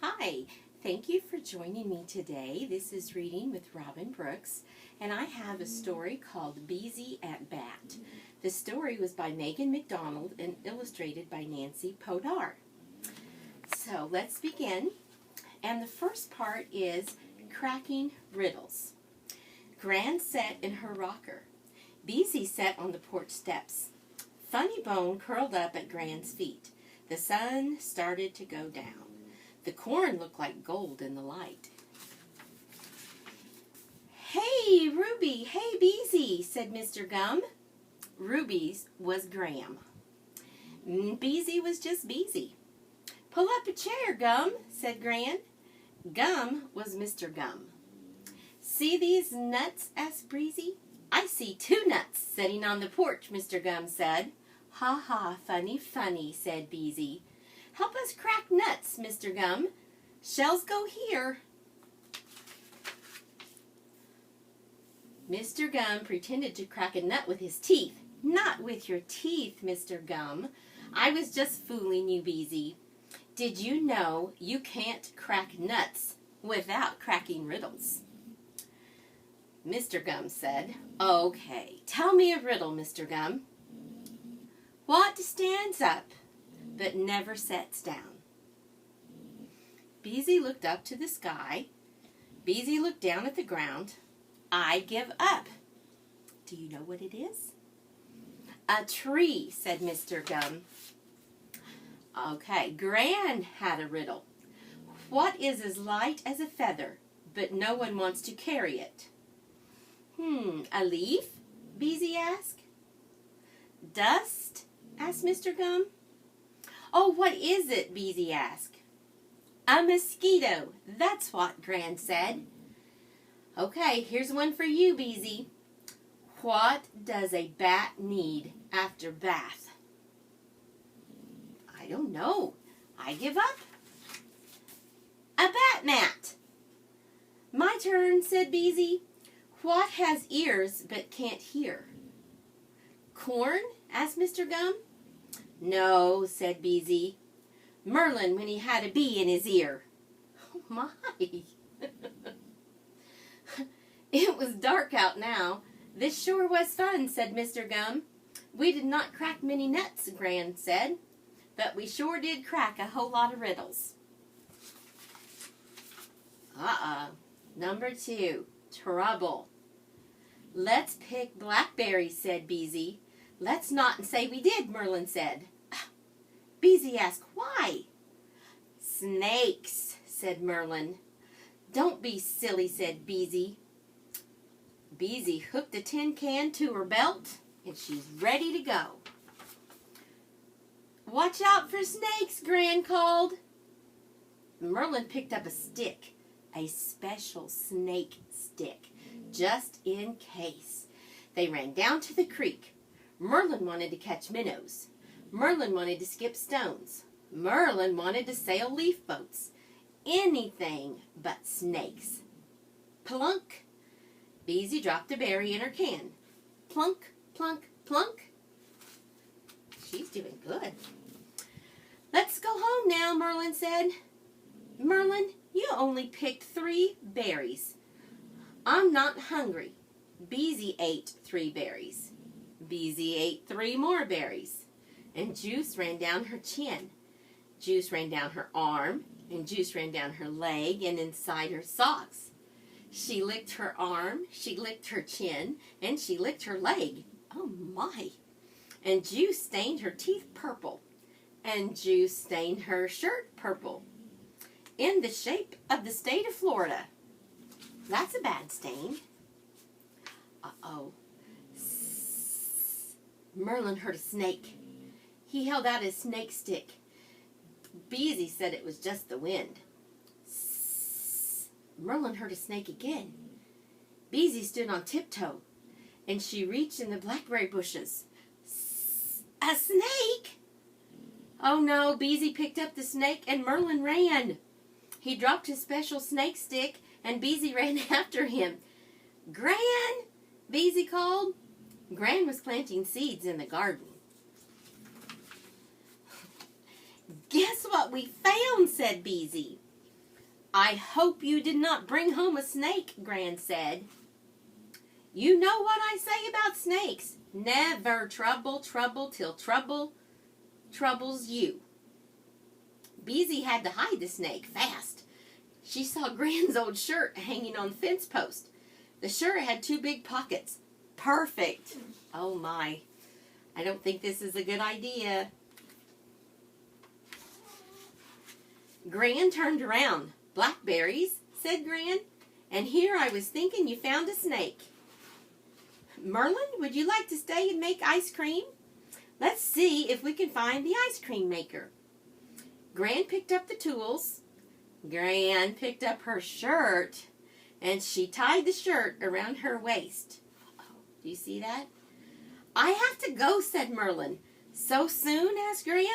Hi, thank you for joining me today. This is Reading with Robin Brooks, and I have a story called Beezy at Bat. The story was by Megan McDonald and illustrated by Nancy Podar. So let's begin. And the first part is cracking riddles. Gran sat in her rocker. Beezy sat on the porch steps. Funny Bone curled up at Gran's feet. The sun started to go down. The corn looked like gold in the light. "Hey, Ruby! Hey, Beezy!" said Mr. Gum. Ruby's was Gram. Beezy was just Beezy. "Pull up a chair, Gum," said Gran. Gum was Mr. Gum. "See these nuts?" asked Beezy. "I see 2 nuts sitting on the porch," Mr. Gum said. "Ha ha, funny, funny," said Beezy. "Help us crack nuts, Mr. Gum. Shells go here." Mr. Gum pretended to crack a nut with his teeth. "Not with your teeth, Mr. Gum. I was just fooling you, Beezy. Did you know you can't crack nuts without cracking riddles?" Mr. Gum said, "Okay, tell me a riddle, Mr. Gum." "What stands up but never sets down?" Beezy looked up to the sky. Beezy looked down at the ground. "I give up." Do you know what it is? "A tree," said Mr. Gum. Okay, Gran had a riddle. "What is as light as a feather, but no one wants to carry it?" A leaf?" Beezy asked. "Dust?" asked Mr. Gum. "Oh, what is it?" Beezy asked. "A mosquito, that's what," Gran said. Okay, here's one for you, Beezy. What does a bat need after bath? I don't know. I give up. "A bat mat." "My turn," said Beezy. "What has ears but can't hear?" "Corn?" asked Mr. Gum. "No," said Beezy. "Merlin when he had a bee in his ear." Oh my! It was dark out now. "This sure was fun," said Mr. Gum. "We did not crack many nuts," Gran said, "but we sure did crack a whole lot of riddles." Number 2, trouble. "Let's pick blackberries," said Beezy. "Let's not say we did," Merlin said. Beezy asked, "Why?" "Snakes," said Merlin. "Don't be silly," said Beezy. Beezy hooked a tin can to her belt, and she's ready to go. "Watch out for snakes," Gran called. Merlin picked up a stick, a special snake stick, just in case. They ran down to the creek. Merlin wanted to catch minnows. Merlin wanted to skip stones. Merlin wanted to sail leaf boats. Anything but snakes. Plunk! Beezy dropped a berry in her can. Plunk, plunk, plunk. She's doing good. "Let's go home now," Merlin said. "Merlin, you only picked 3 berries. I'm not hungry." Beezy ate 3 berries. Beezy ate 3 more berries. And juice ran down her chin. Juice ran down her arm. And juice ran down her leg and inside her socks. She licked her arm, she licked her chin, and she licked her leg. Oh my! And juice stained her teeth purple. And juice stained her shirt purple. In the shape of the state of Florida. That's a bad stain. Uh-oh. Merlin heard a snake. He held out his snake stick. Beezy said it was just the wind. Merlin heard a snake again. Beezy stood on tiptoe, and she reached in the blackberry bushes. A snake! Oh no, Beezy picked up the snake and Merlin ran. He dropped his special snake stick, and Beezy ran after him. "Gran!" Beezy called. Gran was planting seeds in the garden. "Guess what we found," said Beezy. I hope you did not bring home a snake, Gran said. You know what I say about snakes. Never trouble till trouble troubles you. Beezy had to hide the snake fast. She saw Gran's old shirt hanging on the fence post. The shirt had 2 big pockets. Perfect. Oh my. I don't think this is a good idea. Gran turned around. Blackberries, said Gran, and here I was thinking you found a snake. Merlin, would you like to stay and make ice cream? Let's see if we can find the ice cream maker. Gran picked up the tools. Gran picked up her shirt, and she tied the shirt around her waist. Oh, do you see that? I have to go, said Merlin. So soon? Asked Gran.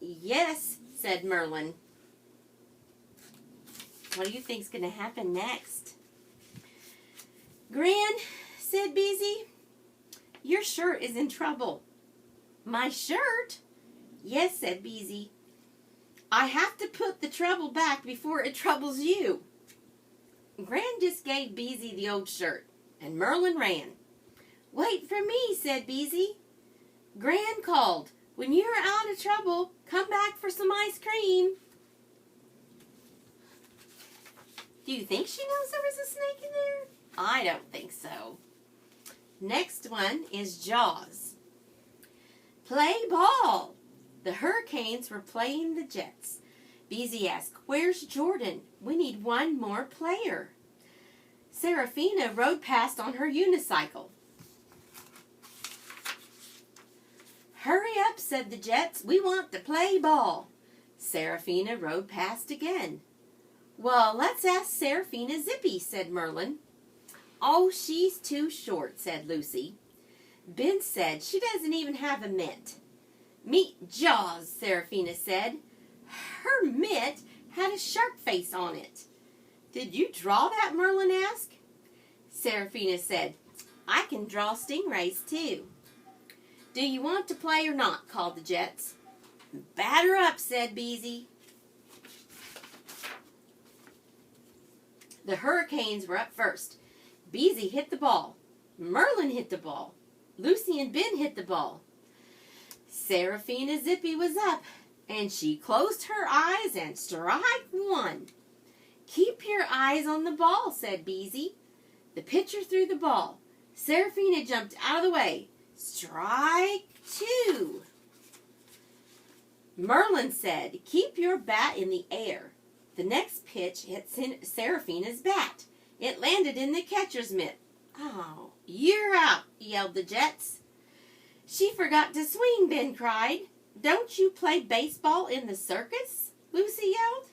Yes, said Merlin. What do you think's going to happen next? Gran, said Beezy, your shirt is in trouble. My shirt? Yes, said Beezy. I have to put the trouble back before it troubles you. Gran just gave Beezy the old shirt, and Merlin ran. Wait for me, said Beezy. Gran called, when you're out of trouble, come back for some ice cream. Do you think she knows there was a snake in there? I don't think so. Next one is Jaws. Play ball. The Hurricanes were playing the Jets. Beezy asked, where's Jordan? We need one more player. Seraphina rode past on her unicycle. Hurry up, said the Jets. We want to play ball. Seraphina rode past again. Well, let's ask Seraphina Zippy, said Merlin. Oh, she's too short, said Lucy. Ben said she doesn't even have a mitt. Meet Jaws, Seraphina said. Her mitt had a shark face on it. Did you draw that? Merlin asked. Seraphina said, I can draw stingrays too. Do you want to play or not? Called the Jets. Batter up, said Beezy. The Hurricanes were up first. Beezy hit the ball. Merlin hit the ball. Lucy and Ben hit the ball. Seraphina Zippy was up, and she closed her eyes and strike one. Keep your eyes on the ball, said Beezy. The pitcher threw the ball. Seraphina jumped out of the way. Strike 2. Merlin said, keep your bat in the air. The next pitch hit Seraphina's bat. It landed in the catcher's mitt. Oh, you're out, yelled the Jets. She forgot to swing, Ben cried. Don't you play baseball in the circus? Lucy yelled.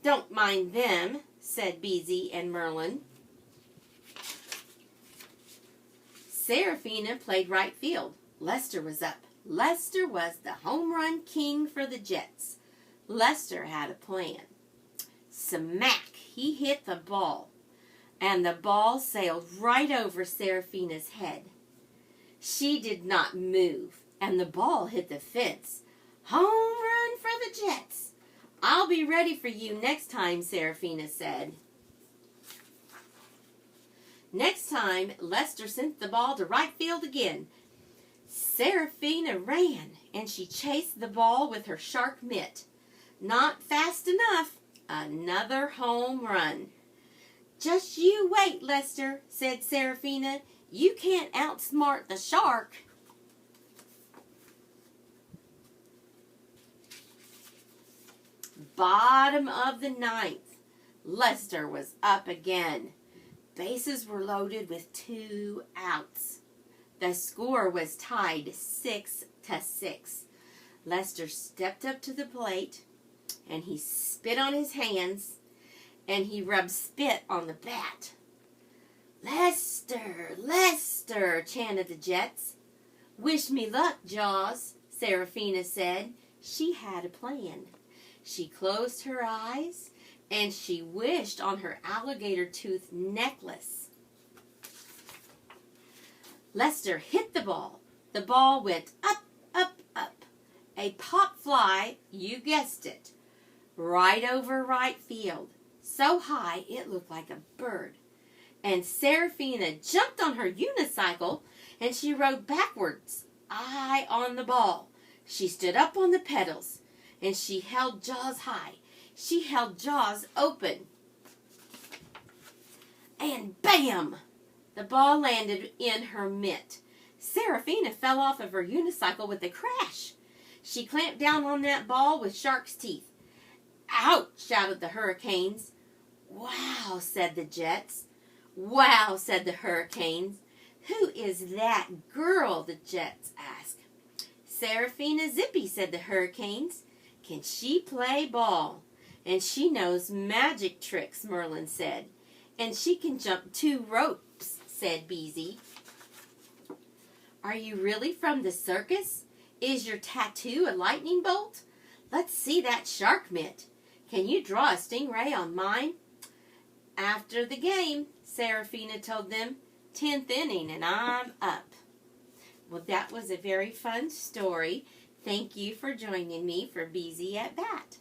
Don't mind them, said Beezy and Merlin. Seraphina played right field. Lester was up. Lester was the home run king for the Jets. Lester had a plan. Smack! He hit the ball, and the ball sailed right over Seraphina's head. She did not move, and the ball hit the fence. Home run for the Jets. I'll be ready for you next time, Seraphina said. Next time, Lester sent the ball to right field again. Seraphina ran, and she chased the ball with her shark mitt. Not fast enough. Another home run. Just you wait, Lester, said Seraphina. You can't outsmart the shark. Bottom of the 9th. Lester was up again. Bases were loaded with 2 outs. The score was tied 6-6. Lester stepped up to the plate, and he spit on his hands, and he rubbed spit on the bat. Lester, Lester, chanted the Jets. Wish me luck, Jaws, Seraphina said. She had a plan. She closed her eyes, and she wished on her alligator tooth necklace. Lester hit the ball. The ball went up, up, up. A pop fly, you guessed it, right over right field. so high it looked like a bird. And Seraphina jumped on her unicycle, and she rode backwards, eye on the ball. She stood up on the pedals, and she held jaws high. She held jaws open. And bam! The ball landed in her mitt. Seraphina fell off of her unicycle with a crash. She clamped down on that ball with shark's teeth. Ouch! Shouted the hurricanes. Wow! Said the jets. Wow! Said the hurricanes. Who is that girl? The jets asked. Seraphina Zippy, said the hurricanes. Can she play ball? And she knows magic tricks, Marlin said. And she can jump 2 ropes, said Beezy. Are you really from the circus? Is your tattoo a lightning bolt? Let's see that shark mitt. Can you draw a stingray on mine? After the game, Seraphina told them. 10th inning and I'm up. Well, that was a very fun story. Thank you for joining me for Beezy at Bat.